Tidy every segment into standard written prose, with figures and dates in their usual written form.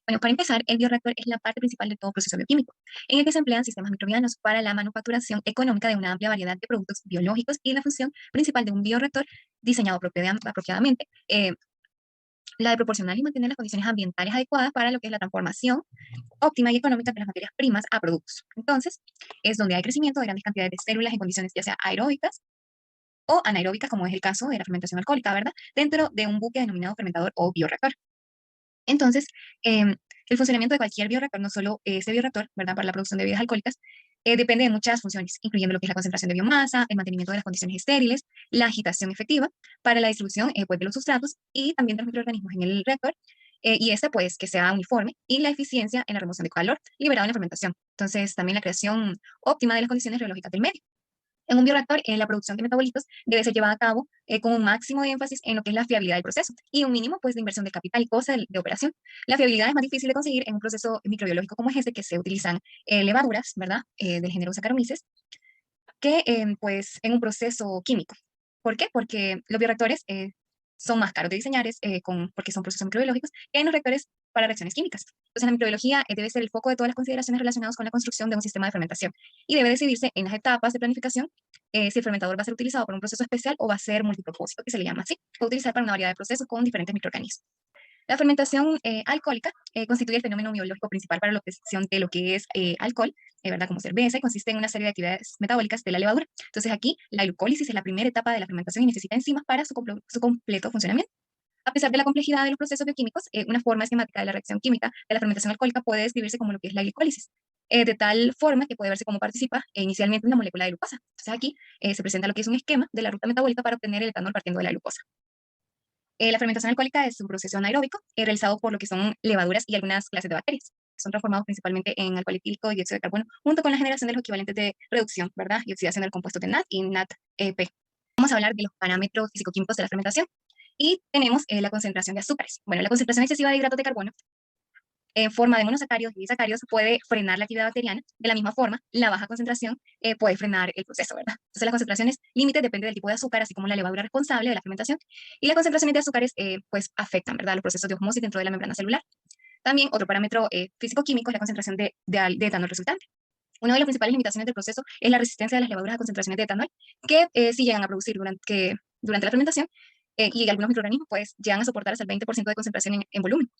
Bueno, para empezar, el bioreactor es la parte principal de todo proceso bioquímico, en el que se emplean sistemas microbianos para la manufacturación económica de una amplia variedad de productos biológicos y la función principal de un bioreactor diseñado apropiadamente, la de proporcionar y mantener las condiciones ambientales adecuadas para lo que es la transformación óptima y económica de las materias primas a productos. Entonces, es donde hay crecimiento de grandes cantidades de células en condiciones ya sea aeróbicas o anaeróbicas, como es el caso de la fermentación alcohólica, ¿verdad? Dentro de un buque denominado fermentador o bioreactor. Entonces, el funcionamiento de cualquier bioreactor, no solo ese bioreactor, ¿verdad? Para la producción de bebidas alcohólicas, depende de muchas funciones, incluyendo lo que es la concentración de biomasa, el mantenimiento de las condiciones estériles, la agitación efectiva para la distribución pues, de los sustratos y también de los microorganismos en el reactor, y esta pues que sea uniforme y la eficiencia en la remoción de calor liberado en la fermentación. Entonces, también la creación óptima de las condiciones biológicas del medio. En un bioreactor, la producción de metabolitos debe ser llevada a cabo con un máximo de énfasis en lo que es la fiabilidad del proceso y un mínimo pues, de inversión de capital y coste de operación. La fiabilidad es más difícil de conseguir en un proceso microbiológico como es este, que se utilizan levaduras, ¿verdad? Del género Saccharomyces, que pues, en un proceso químico. ¿Por qué? Porque los bioreactores son más caros de diseñar porque son procesos microbiológicos que en los reactores para reacciones químicas. Entonces, la microbiología debe ser el foco de todas las consideraciones relacionadas con la construcción de un sistema de fermentación y debe decidirse en las etapas de planificación si el fermentador va a ser utilizado para un proceso especial o va a ser multipropósito, que se le llama así. Va a utilizar para una variedad de procesos con diferentes microorganismos. La fermentación alcohólica constituye el fenómeno biológico principal para la obtención de lo que es alcohol, ¿verdad? Como cerveza, y consiste en una serie de actividades metabólicas de la levadura. Entonces aquí la glucólisis es la primera etapa de la fermentación y necesita enzimas para su completo funcionamiento. A pesar de la complejidad de los procesos bioquímicos, una forma esquemática de la reacción química de la fermentación alcohólica puede describirse como lo que es la glicólisis, de tal forma que puede verse cómo participa inicialmente una molécula de glucosa. Entonces aquí se presenta lo que es un esquema de la ruta metabólica para obtener el etanol partiendo de la glucosa. La fermentación alcohólica es un proceso anaeróbico realizado por lo que son levaduras y algunas clases de bacterias. Son transformados principalmente en alcohol etílico y dióxido de carbono, junto con la generación de los equivalentes de reducción, ¿verdad? Y oxidación del compuesto de NAD y NADP. Vamos a hablar de los parámetros físico-químicos de la fermentación. Y tenemos la concentración de azúcares. Bueno, la concentración excesiva de hidratos de carbono en forma de monosacáridos y disacáridos puede frenar la actividad bacteriana. De la misma forma, la baja concentración puede frenar el proceso, ¿verdad? Entonces, las concentraciones límites depende del tipo de azúcar, así como la levadura responsable de la fermentación. Y las concentraciones de azúcares, pues, afectan, ¿verdad?, los procesos de osmosis dentro de la membrana celular. También, otro parámetro físico-químico es la concentración de etanol resultante. Una de las principales limitaciones del proceso es la resistencia de las levaduras a concentraciones de etanol, que si llegan a producir durante la fermentación, y algunos microorganismos, pues, llegan a soportar hasta el 20% de concentración en volumen.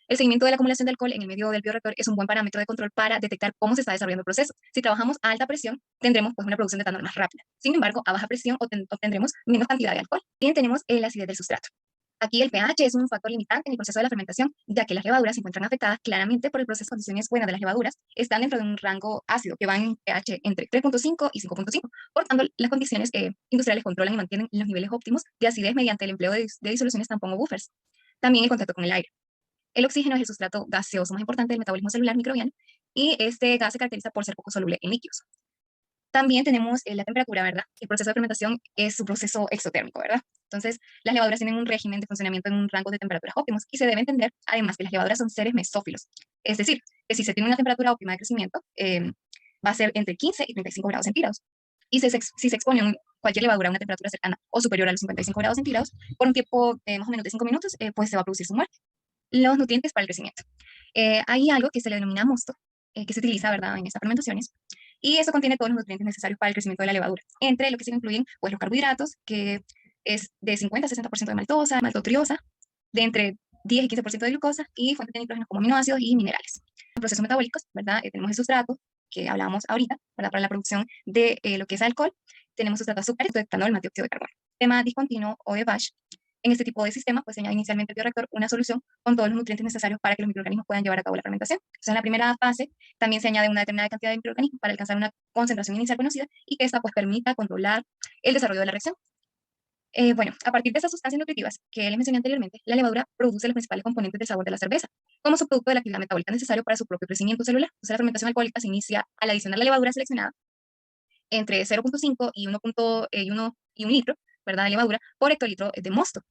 El seguimiento de la acumulación de alcohol en el medio del bioreactor es un buen parámetro de control para detectar cómo se está desarrollando el proceso. Si trabajamos a alta presión, tendremos pues, una producción de etanol más rápida. Sin embargo, a baja presión obtendremos menos cantidad de alcohol. Bien, tenemos la acidez del sustrato. Aquí el pH es un factor limitante en el proceso de la fermentación, ya que las levaduras se encuentran afectadas claramente por el proceso. Condiciones buenas de las levaduras están dentro de un rango ácido que va en pH entre 3.5 y 5.5. Por tanto, las condiciones industriales controlan y mantienen los niveles óptimos de acidez mediante el empleo de disoluciones tampón o buffers. También el contacto con el aire. El oxígeno es el sustrato gaseoso más importante del metabolismo celular microbiano y este gas se caracteriza por ser poco soluble en líquidos. También tenemos la temperatura, ¿verdad? El proceso de fermentación es su proceso exotérmico, ¿verdad? Entonces, las levaduras tienen un régimen de funcionamiento en un rango de temperaturas óptimos y se debe entender, además, que las levaduras son seres mesófilos. Es decir, que si se tiene una temperatura óptima de crecimiento, va a ser entre 15 y 35 grados centígrados. Y si se expone cualquier levadura a una temperatura cercana o superior a los 55 grados centígrados, por un tiempo más o menos de 5 minutos, pues se va a producir su muerte. Los nutrientes para el crecimiento. Hay algo que se le denomina mosto, que se utiliza, ¿verdad?, en estas fermentaciones, y eso contiene todos los nutrientes necesarios para el crecimiento de la levadura, entre lo que se incluyen pues, los carbohidratos, que es de 50 a 60% de maltosa, maltotriosa, de entre 10 y 15% de glucosa, y fuentes de nitrógeno como aminoácidos y minerales. Los procesos metabólicos, ¿verdad? Tenemos el sustrato, que hablábamos ahorita, ¿verdad?, para la producción de lo que es alcohol. Tenemos sustrato de azúcar, de etanol, más dióxido de carbono. Tema discontinuo o de Bash. En este tipo de sistema, pues se añade inicialmente al bioreactor una solución con todos los nutrientes necesarios para que los microorganismos puedan llevar a cabo la fermentación. Entonces, en la primera fase también se añade una determinada cantidad de microorganismos para alcanzar una concentración inicial conocida y que esta pues permita controlar el desarrollo de la reacción. Bueno, a partir de esas sustancias nutritivas que les mencioné anteriormente, la levadura produce los principales componentes del sabor de la cerveza, como subproducto de la actividad metabólica necesario para su propio crecimiento celular. Entonces, la fermentación alcohólica se inicia al adicionar la levadura seleccionada entre 0.5 y 1 litro, ¿verdad?, de levadura por hectolitro de mosto.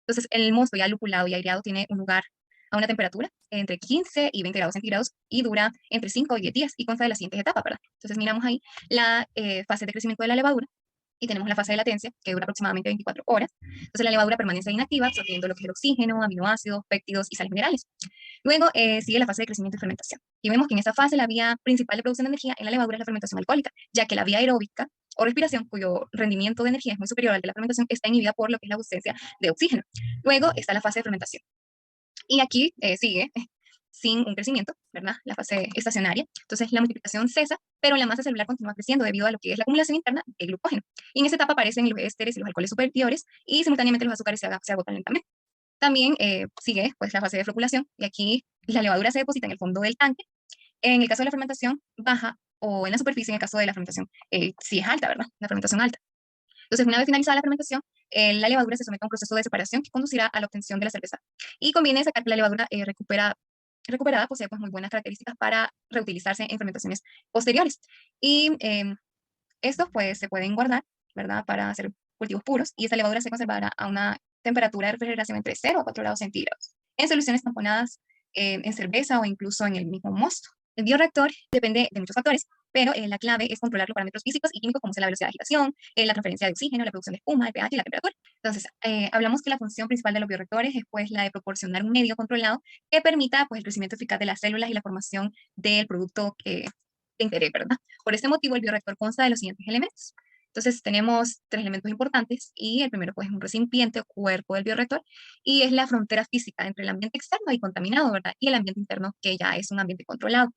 Entonces, el mosto ya lupulado y aireado tiene un lugar a una temperatura entre 15 y 20 grados centígrados y dura entre 5 y 10 días y consta de las siguientes etapas, ¿verdad? Entonces, miramos ahí la fase de crecimiento de la levadura. y tenemos la fase de latencia, que dura aproximadamente 24 horas. Entonces la levadura permanece inactiva, absorbiendo lo que es el oxígeno, aminoácidos, péptidos y sales minerales. Luego sigue la fase de crecimiento y fermentación. Y vemos que en esta fase la vía principal de producción de energía en la levadura es la fermentación alcohólica, ya que la vía aeróbica o respiración, cuyo rendimiento de energía es muy superior al de la fermentación, está inhibida por lo que es la ausencia de oxígeno. Luego está la fase de fermentación. Y aquí sigue sin un crecimiento, ¿verdad? La fase estacionaria. Entonces la multiplicación cesa, pero la masa celular continúa creciendo debido a lo que es la acumulación interna de glucógeno. Y en esta etapa aparecen los ésteres y los alcoholes superiores y simultáneamente los azúcares se agotan lentamente. También sigue pues la fase de floculación y aquí la levadura se deposita en el fondo del tanque. En el caso de la fermentación baja o en la superficie, en el caso de la fermentación sí es alta, ¿verdad? La fermentación alta. Entonces, una vez finalizada la fermentación, la levadura se somete a un proceso de separación que conducirá a la obtención de la cerveza. Y conviene sacar que la levadura recuperada posee pues, muy buenas características para reutilizarse en fermentaciones posteriores. Y estos pues se pueden guardar, ¿verdad? Para hacer cultivos puros y esta levadura se conservará a una temperatura de refrigeración entre 0 a 4 grados centígrados en soluciones tamponadas en cerveza o incluso en el mismo mosto. El bioreactor depende de muchos factores, pero la clave es controlar los parámetros físicos y químicos como es la velocidad de agitación, la transferencia de oxígeno, la producción de espuma, el pH y la temperatura. Entonces, hablamos que la función principal de los bioreactores es pues la de proporcionar un medio controlado que permita pues el crecimiento eficaz de las células y la formación del producto de interés, ¿verdad? Por este motivo, el bioreactor consta de los siguientes elementos. Entonces, tenemos tres elementos importantes y el primero pues, es un recipiente o cuerpo del bioreactor y es la frontera física entre el ambiente externo y contaminado, ¿verdad? Y el ambiente interno, que ya es un ambiente controlado.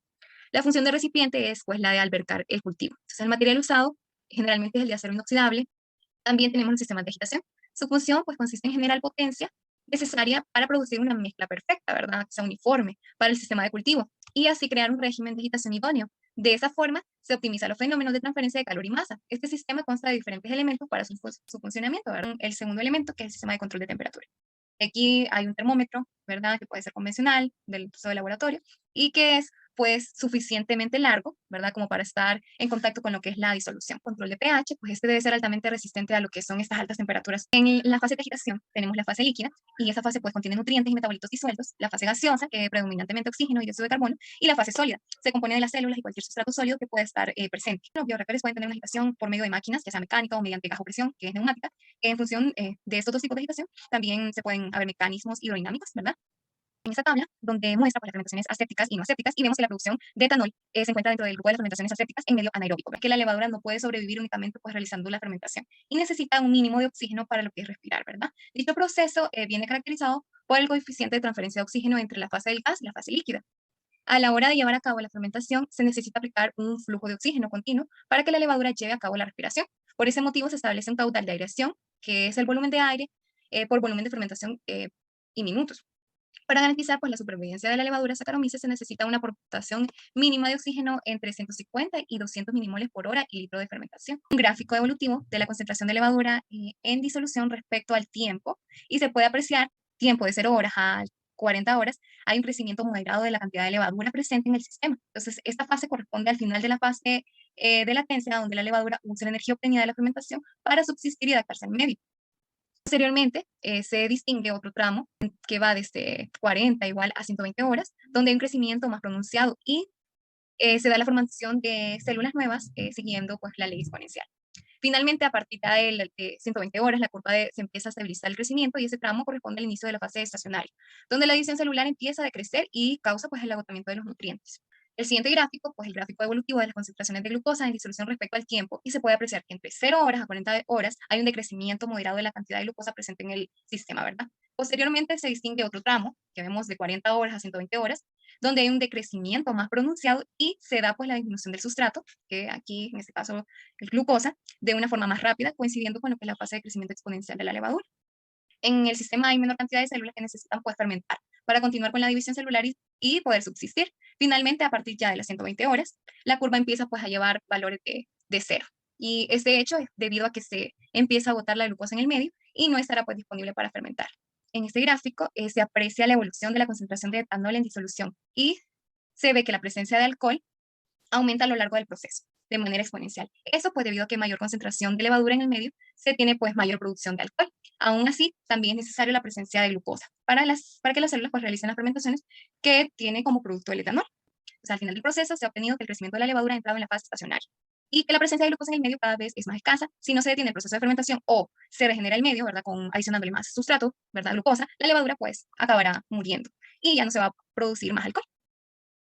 La función del recipiente es pues, la de albergar el cultivo. Entonces, el material usado generalmente es el de acero inoxidable. También tenemos los sistemas de agitación. Su función pues, consiste en generar potencia necesaria para producir una mezcla perfecta, ¿verdad? Que sea uniforme para el sistema de cultivo y así crear un régimen de agitación idóneo. De esa forma, se optimiza los fenómenos de transferencia de calor y masa. Este sistema consta de diferentes elementos para su funcionamiento, ¿verdad? El segundo elemento, que es el sistema de control de temperatura. Aquí hay un termómetro, ¿verdad? Que puede ser convencional, del uso de laboratorio, y que es pues suficientemente largo, ¿verdad? Como para estar en contacto con lo que es la disolución. Control de pH, pues este debe ser altamente resistente a lo que son estas altas temperaturas. En la fase de agitación tenemos la fase líquida, y esa fase pues contiene nutrientes y metabolitos disueltos, la fase gaseosa, que es predominantemente oxígeno y dióxido de carbono, y la fase sólida, se compone de las células y cualquier sustrato sólido que pueda estar presente. Los bioreactores pueden tener una agitación por medio de máquinas, ya sea mecánica o mediante bajo presión, que es neumática. En función de estos dos tipos de agitación, también se pueden haber mecanismos hidrodinámicos, ¿verdad? En esta tabla, donde muestra pues, las fermentaciones asépticas y no asépticas, y vemos que la producción de etanol se encuentra dentro del grupo de las fermentaciones asépticas en medio anaeróbico, que la levadura no puede sobrevivir únicamente pues, realizando la fermentación y necesita un mínimo de oxígeno para lo que es respirar, ¿verdad? Dicho proceso viene caracterizado por el coeficiente de transferencia de oxígeno entre la fase del gas y la fase líquida. A la hora de llevar a cabo la fermentación, se necesita aplicar un flujo de oxígeno continuo para que la levadura lleve a cabo la respiración. Por ese motivo, se establece un caudal de aireación, que es el volumen de aire por volumen de fermentación y minutos. Para garantizar pues, la supervivencia de la levadura Saccharomyces se necesita una aportación mínima de oxígeno entre 150 y 200 milimoles por hora y litro de fermentación. Un gráfico evolutivo de la concentración de levadura en disolución respecto al tiempo y se puede apreciar tiempo de 0 horas a 40 horas, hay un crecimiento moderado de la cantidad de levadura presente en el sistema. Entonces, esta fase corresponde al final de la fase de latencia, donde la levadura usa la energía obtenida de la fermentación para subsistir y adaptarse al medio. Posteriormente, se distingue otro tramo que va desde 40 igual a 120 horas, donde hay un crecimiento más pronunciado y se da la formación de células nuevas siguiendo pues, la ley exponencial. Finalmente, a partir de 120 horas, se empieza a estabilizar el crecimiento y ese tramo corresponde al inicio de la fase estacionaria, donde la división celular empieza a decrecer y causa pues, el agotamiento de los nutrientes. El siguiente gráfico, pues el gráfico evolutivo de las concentraciones de glucosa en disolución respecto al tiempo, y se puede apreciar que entre 0 horas a 40 horas hay un decrecimiento moderado de la cantidad de glucosa presente en el sistema, ¿verdad? Posteriormente se distingue otro tramo, que vemos de 40 horas a 120 horas, donde hay un decrecimiento más pronunciado y se da pues la disminución del sustrato, que aquí en este caso es glucosa, de una forma más rápida, coincidiendo con lo que es la fase de crecimiento exponencial de la levadura. En el sistema hay menor cantidad de células que necesitan pues, fermentar para continuar con la división celular y poder subsistir. Finalmente, a partir ya de las 120 horas, la curva empieza pues, a llevar valores de cero. Y este hecho es debido a que se empieza a agotar la glucosa en el medio y no estará pues, disponible para fermentar. En este gráfico se aprecia la evolución de la concentración de etanol en disolución y se ve que la presencia de alcohol aumenta a lo largo del proceso de manera exponencial. Eso pues debido a que mayor concentración de levadura en el medio se tiene pues mayor producción de alcohol. Aún así, también es necesaria la presencia de glucosa para que las células pues realicen las fermentaciones que tiene como producto el etanol. O sea, al final del proceso se ha obtenido que el crecimiento de la levadura ha entrado en la fase estacionaria. y que la presencia de glucosa en el medio cada vez es más escasa. Si no se detiene el proceso de fermentación o se regenera el medio, ¿verdad? Adicionándole más sustrato, ¿verdad? Glucosa, la levadura pues acabará muriendo y ya no se va a producir más alcohol.